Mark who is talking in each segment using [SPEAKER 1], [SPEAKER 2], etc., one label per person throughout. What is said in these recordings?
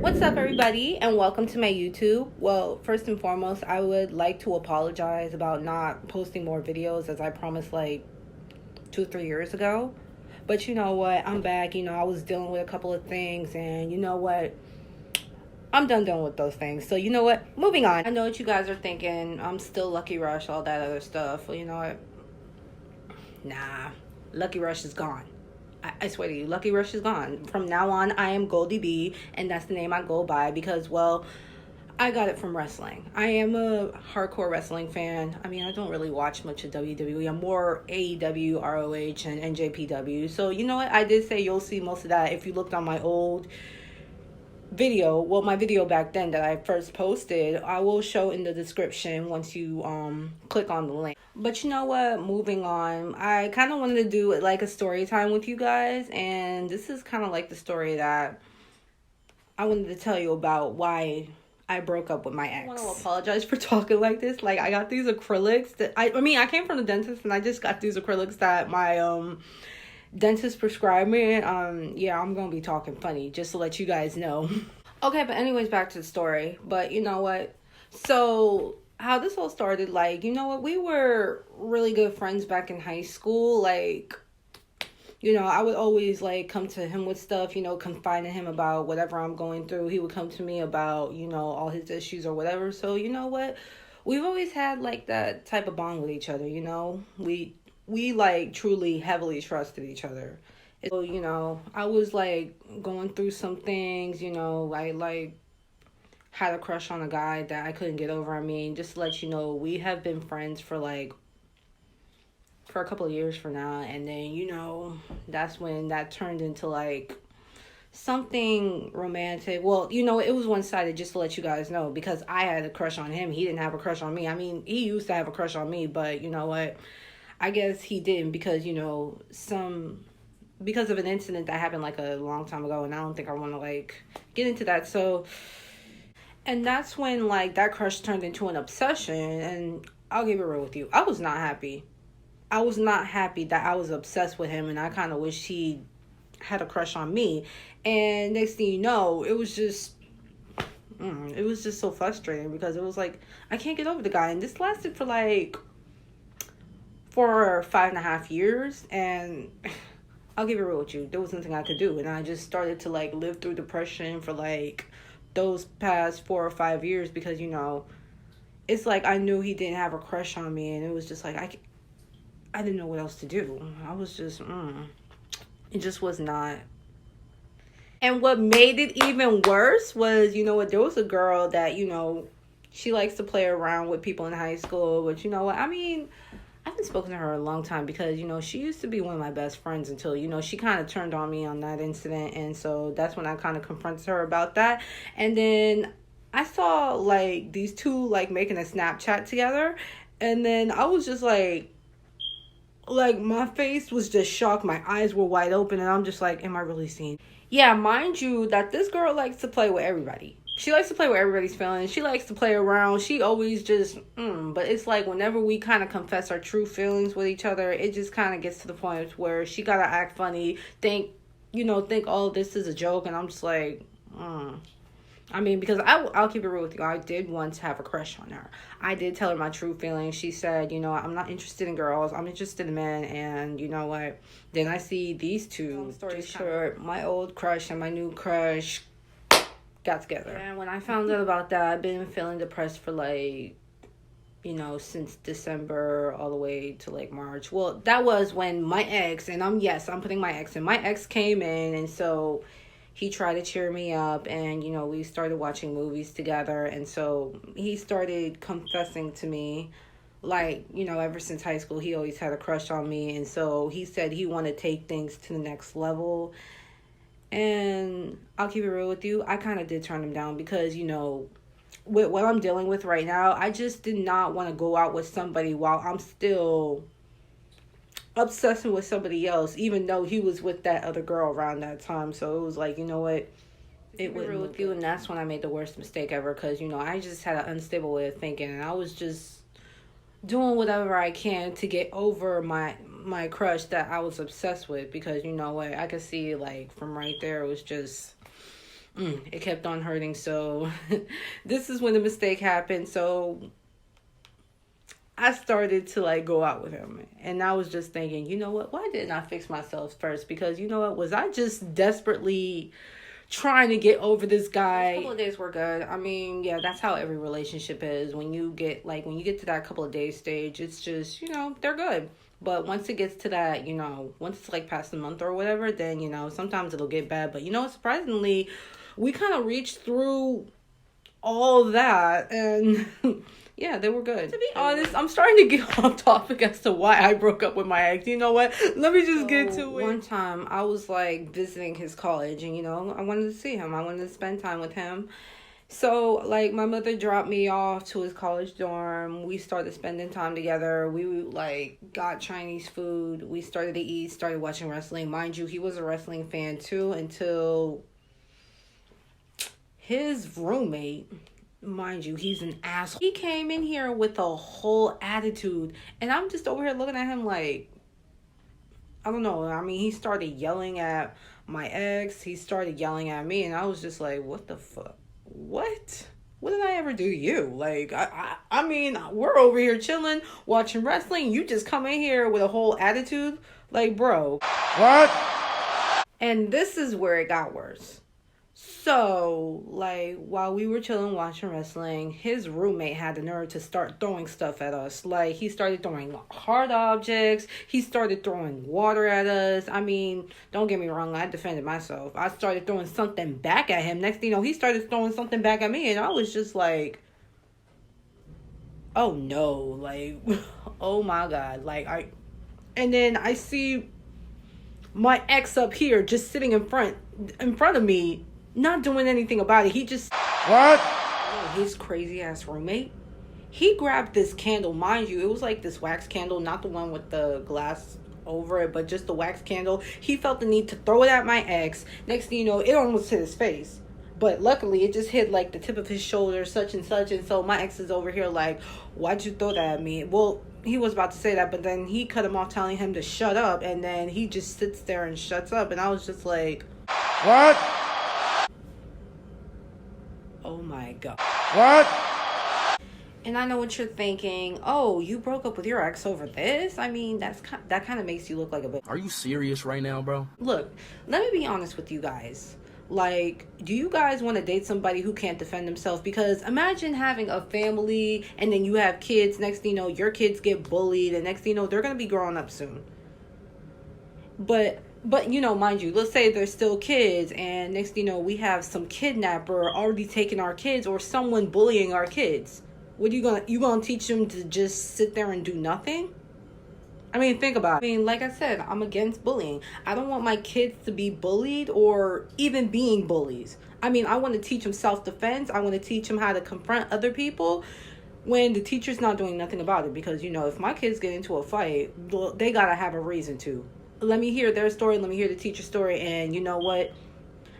[SPEAKER 1] What's up, everybody, and welcome to my YouTube. Well, first and foremost, I would like to apologize about not posting more videos as I promised like 2 or 3 years ago. But you know what? I'm back. I was dealing with a couple of things, and you know what? I'm done dealing with those things. So you know what? Moving on. I know what you guys are thinking. I'm still Lucky Rush, all that other stuff. Well, you know what? Nah, Lucky Rush is gone. I swear to you, Lucky Rush is gone. From now on, I am Goldie B, and that's the name I go by because, well, I got it from wrestling. I am a hardcore wrestling fan. I mean, I don't really watch much of WWE. I'm more AEW, ROH, and NJPW. So, you know what? I did say you'll see most of that if you looked on my old video. Well, my video back then that I first posted, I will show in the description once you click on the link. But you know what, moving on, I kind of wanted to do like a story time with you guys, and this is kind of like the story that I wanted to tell you about why I broke up with my ex. I want to apologize for talking like this. Like, I got these acrylics that I came from the dentist, and I just got these acrylics that my dentist prescribed me. Yeah, I'm gonna be talking funny just to let you guys know. Okay, but anyways, back to the story. But you know what? So how this all started, like, you know what? We were really good friends back in high school. Like, I would always like come to him with stuff, confide in him about whatever I'm going through. He would come to me about, all his issues or whatever. So you know what? We've always had like that type of bond with each other, we like truly heavily trusted each other. So, I was like going through some things, I like had a crush on a guy that I couldn't get over. I mean, just to let you know, we have been friends for a couple of years for now. And then, that's when that turned into like something romantic. Well, it was one-sided, just to let you guys know, because I had a crush on him. He didn't have a crush on me. I mean, he used to have a crush on me, but you know what? I guess he didn't because, because of an incident that happened like a long time ago, and I don't think I want to like get into that. So, and that's when like that crush turned into an obsession, and I'll keep it real with you. I was not happy. I was not happy that I was obsessed with him, and I kind of wish he had a crush on me. And next thing you know, it was just so frustrating because it was like, I can't get over the guy. And this lasted for like 4 or 5.5 years, and I'll keep it real with you, there was nothing I could do, and I just started to like live through depression for like those past 4 or 5 years because it's like I knew he didn't have a crush on me, and it was just like I didn't know what else to do. I was just it just was not. And what made it even worse was, there was a girl that she likes to play around with people in high school, but I haven't spoken to her a long time because, she used to be one of my best friends until, she kind of turned on me on that incident. And so that's when I kind of confronted her about that. And then I saw, like, these two, like, making a Snapchat together. And then I was just like, my face was just shocked. My eyes were wide open. And I'm just like, am I really seeing? Yeah, mind you that this girl likes to play with everybody. She likes to play with everybody's feelings. She likes to play around. She always just, but it's like whenever we kind of confess our true feelings with each other, it just kind of gets to the point where she got to act funny, think, oh, this is a joke. And I'm just like, I mean, because I'll keep it real with you. I did once have a crush on her. I did tell her my true feelings. She said, I'm not interested in girls. I'm interested in men. And you know what? Then I see these two. Story short, my old crush and my new crush got together. And when I found out about that, I've been feeling depressed for like, since December all the way to like March. Well, that was when my ex, and I'm putting my ex in. My ex came in, and so he tried to cheer me up, and we started watching movies together. And so he started confessing to me, like, ever since high school, he always had a crush on me. And so he said he wanted to take things to the next level. And I'll keep it real with you, I kind of did turn him down because, with what I'm dealing with right now, I just did not want to go out with somebody while I'm still obsessing with somebody else, even though he was with that other girl around that time. So it was like, you know what, it was real with you. And that's when I made the worst mistake ever because, I just had an unstable way of thinking, and I was just doing whatever I can to get over my crush that I was obsessed with because, I could see, like, from right there, it was just, it kept on hurting. So this is when the mistake happened. So I started to like go out with him, and I was just thinking, you know what? Why didn't I fix myself first? Because you know what? Was I just desperately trying to get over this guy? A couple of days were good. I mean, yeah, that's how every relationship is. When you get to that couple of days stage, it's just, they're good. But once it gets to that, once it's like past a month or whatever, then, sometimes it'll get bad. But, surprisingly, we kind of reached through all that, and yeah, they were good. To be honest, I'm starting to get off topic as to why I broke up with my ex. You know what? Let me just get to it. One time, I was like visiting his college, and I wanted to see him. I wanted to spend time with him. So, like, my mother dropped me off to his college dorm. We started spending time together. We, like, got Chinese food. We started to eat, started watching wrestling. Mind you, he was a wrestling fan, too, until his roommate, mind you, he's an asshole. He came in here with a whole attitude, and I'm just over here looking at him like, I don't know. I mean, he started yelling at my ex. He started yelling at me, and I was just like, what the fuck? What did I ever do to you? Like, I mean, we're over here chilling, watching wrestling. You just come in here with a whole attitude. Like, bro.
[SPEAKER 2] What?
[SPEAKER 1] And this is where it got worse. So, like, while we were chilling watching wrestling, his roommate had the nerve to start throwing stuff at us. Like, he started throwing hard objects. He started throwing water at us. I mean, don't get me wrong, I defended myself. I started throwing something back at him. Next thing you know, he started throwing something back at me, and I was just like, oh no, like, oh my God. Like, and then I see my ex up here just sitting in front of me, not doing anything about it. He just...
[SPEAKER 2] What?
[SPEAKER 1] His crazy ass roommate, he grabbed this candle. Mind you, it was like this wax candle, not the one with the glass over it, but just the wax candle. He felt the need to throw it at my ex. Next thing you know, it almost hit his face. But luckily, it just hit like the tip of his shoulder, such and such. And so my ex is over here like, why'd you throw that at me? Well, he was about to say that, but then he cut him off telling him to shut up. And then he just sits there and shuts up. And I was just like...
[SPEAKER 2] What?
[SPEAKER 1] Oh my God.
[SPEAKER 2] What?
[SPEAKER 1] And I know what you're thinking. Oh, you broke up with your ex over this? I mean, that kind of makes you look like a bit...
[SPEAKER 2] Are you serious right now, bro?
[SPEAKER 1] Look, let me be honest with you guys. Like, do you guys want to date somebody who can't defend themselves? Because imagine having a family and then you have kids. Next thing you know, your kids get bullied. And next thing you know, they're going to be growing up soon. But mind you, let's say they're still kids, and next thing you know, we have some kidnapper already taking our kids or someone bullying our kids. What are you gonna teach them to just sit there and do nothing? I mean, think about it. I mean, like I said, I'm against bullying. I don't want my kids to be bullied or even being bullies. I mean, I want to teach them self-defense. I want to teach them how to confront other people when the teacher's not doing nothing about it. Because, if my kids get into a fight, they gotta have a reason to. Let me hear their story. Let me hear the teacher's story. And you know what?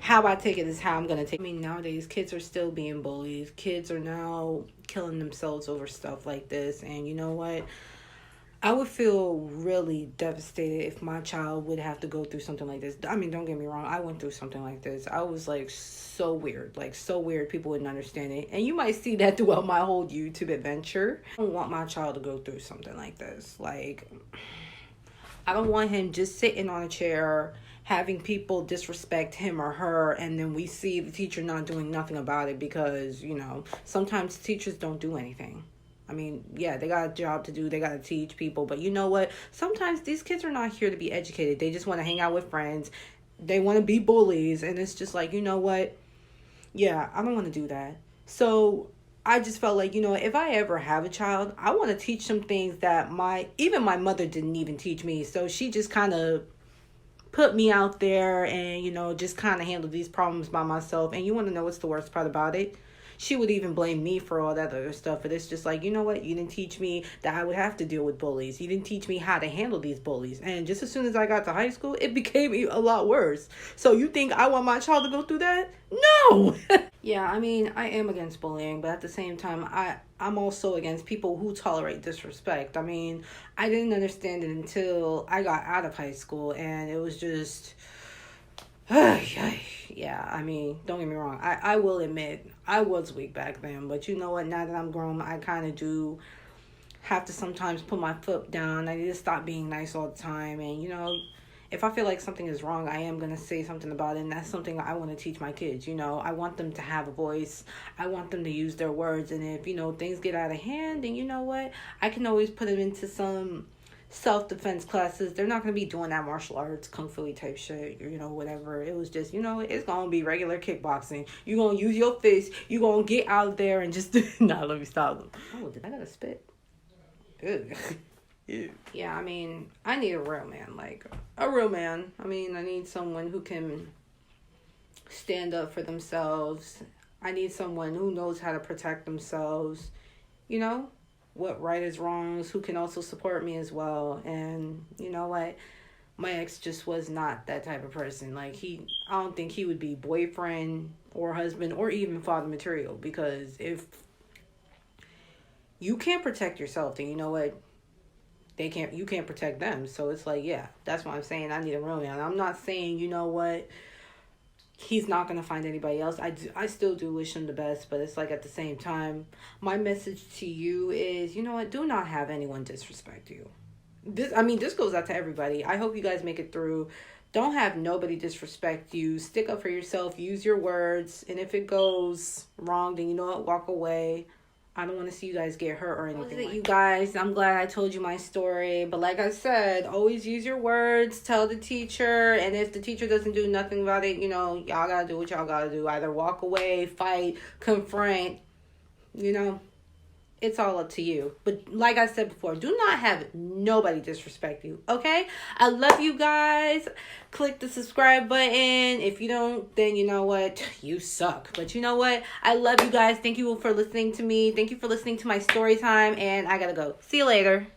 [SPEAKER 1] How I take it is how I'm going to take it. I mean, nowadays, kids are still being bullied. Kids are now killing themselves over stuff like this. And you know what? I would feel really devastated if my child would have to go through something like this. I mean, don't get me wrong. I went through something like this. I was like so weird. Like so weird. People wouldn't understand it. And you might see that throughout my whole YouTube adventure. I don't want my child to go through something like this. Like... I don't want him just sitting on a chair, having people disrespect him or her, and then we see the teacher not doing nothing about it because, sometimes teachers don't do anything. I mean, yeah, they got a job to do. They got to teach people. But you know what? Sometimes these kids are not here to be educated. They just want to hang out with friends. They want to be bullies. And it's just like, you know what? Yeah, I don't want to do that. So... I just felt like, if I ever have a child, I want to teach some things that even my mother didn't even teach me. So she just kind of put me out there and, just kind of handle these problems by myself. And you want to know what's the worst part about it? She would even blame me for all that other stuff. But it's just like, you know what? You didn't teach me that I would have to deal with bullies. You didn't teach me how to handle these bullies. And just as soon as I got to high school, it became a lot worse. So you think I want my child to go through that? No! Yeah, I mean, I am against bullying, but at the same time, I'm also against people who tolerate disrespect. I mean, I didn't understand it until I got out of high school, and it was just... Yeah, I mean, don't get me wrong. I will admit I was weak back then, but you know what? Now that I'm grown, I kind of do have to sometimes put my foot down. I need to stop being nice all the time. And, if I feel like something is wrong, I am going to say something about it. And that's something I want to teach my kids. I want them to have a voice. I want them to use their words. And if, things get out of hand, then you know what? I can always put them into some self-defense classes. They're not going to be doing that martial arts, kung fu type shit, whatever. It was just, it's going to be regular kickboxing. You're going to use your fist. You're going to get out there and just, nah, let me stop. Oh, did I gotta spit? Ugh. Yeah, I mean, I need a real man, like a real man. I mean, I need someone who can stand up for themselves. I need someone who knows how to protect themselves. What right is wrongs, who can also support me as well. And you know what? My ex just was not that type of person. Like I don't think he would be boyfriend or husband or even father material, because if you can't protect yourself, then you know what? You can't protect them. So it's like, yeah, that's why I'm saying I need a real man. I'm not saying, you know what, he's not going to find anybody else. I still do wish him the best, but it's like at the same time, my message to you is, you know what, do not have anyone disrespect you. This goes out to everybody. I hope you guys make it through. Don't have nobody disrespect you. Stick up for yourself. Use your words. And if it goes wrong, then you know what, walk away. I don't want to see you guys get hurt or anything. You guys, I'm glad I told you my story. But like I said, always use your words. Tell the teacher. And if the teacher doesn't do nothing about it, y'all got to do what y'all got to do. Either walk away, fight, confront. It's all up to you. But like I said before, do not have nobody disrespect you, okay? I love you guys. Click the subscribe button. If you don't, then you know what? You suck. But you know what? I love you guys. Thank you for listening to me. Thank you for listening to my story time. And I gotta go. See you later.